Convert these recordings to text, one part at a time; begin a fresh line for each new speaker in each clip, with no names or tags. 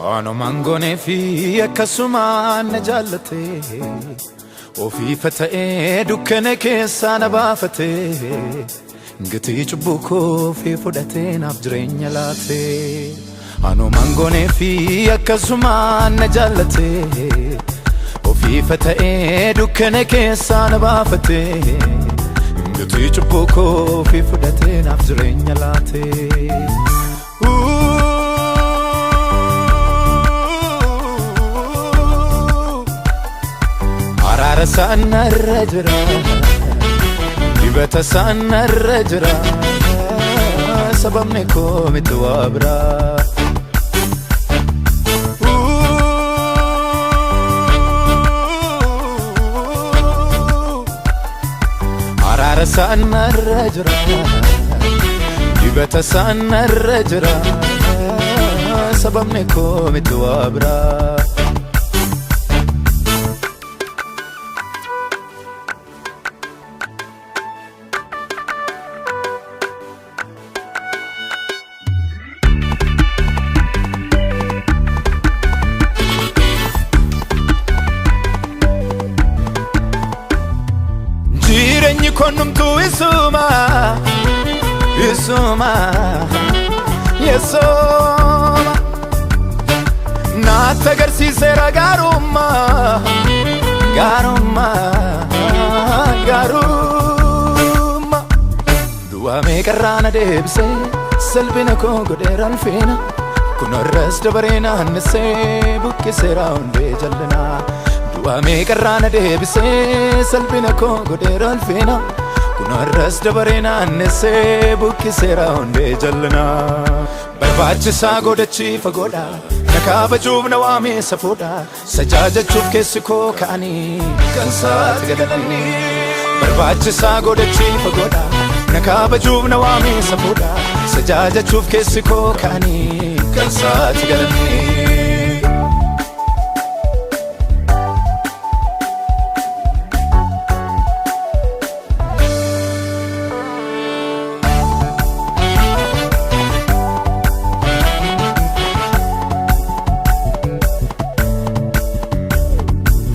Ano mangone fi akkasumaan na jaallate ofii fata'ee dukkana keessa na baafate gatii cubbuu koo fi fudhatee naaf jireenya laate. Ano mangone fi akkasumaan na jaallate ofii fata'ee dukkana keessa na baafate gatii cubbuu koo fi fudhatee naaf jireenya laate. Arara sana rajra, dibata sana rajra, sababne ko mitwabra. Arara sana rajra, dibata sana rajra, sababne ko mitwabra. Jireenyi konnumtu isuma naatti agarsiiseera gaarummaa du'a meeqarraa na deebise salphina koo godheera ulfina kunorras dabaree naannessee buqqiseera hundee jallinaa. Du'a meeqarraa na deebise salphina koo godheera ulfina kunorras dabaree naannessee buqqiseera hundee jallinaa. Barbaachisaa godhachiifa godha na kaabajuuf na waameessa fuudha sajaajachuuf keessi koo ka'anii kan saati galanii. Barbaachisaa godhachiifa godha na kaabajuuf na waameessa fuudha sajaajachuuf keessi koo ka'anii kan saati galanii.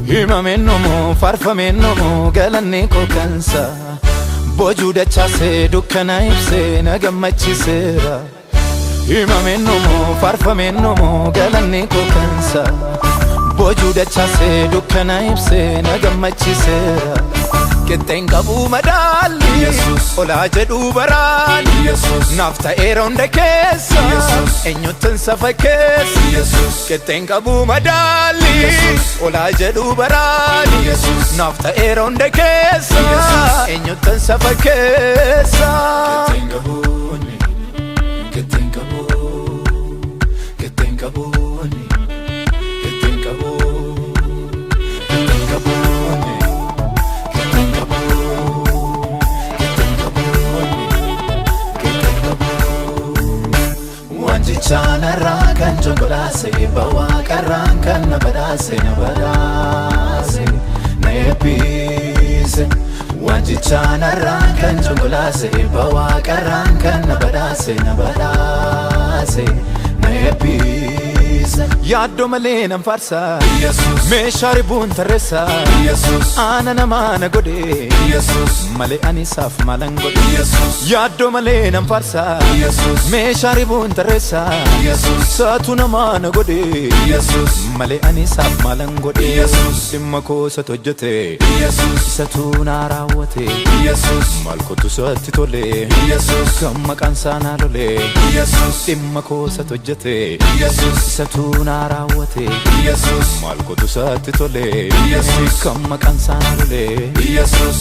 Himameennomo farfameennomo galanni koo kansa boojuu dachaasee dukkana ibsee na gammachiiseera. Himameennomo farfameennomo galanni koo kansa boojuu dachaasee dukkana ibsee na gammachiiseera. Qixxeen qabuu madaalli olaa jedhuu baraalli naaf ta'eera hunda keessa eenyuutin safa keessa. Qixxeen qabuu madaalli olaa jedhuu baraalli naaf ta'eera hunda keessa eenyuutin safa keessa. Chana rakan jongolase bawa karan kan na badase na epise. Wanji chana rakan jongolase bawa karan kan na badase na epise. Yaaddo malee nan farsa meeshaa ribuun tarreessa ana namaa na godhe malee ani isaaf maalan godhe. Yaaddo malee nan farsa meeshaa ribuun tarreessa saatu namaa na godhe malee ani isaaf maalan godhe. Dhimma koo isatu hojjete isatu naa raawwate maal kottu isatti tole kan maqaan isaa naa lole. Dhimma koo isatu hojjete isatu naa raawwate maal kottu isatti tole kan maqaan isaa naa lole. Jesus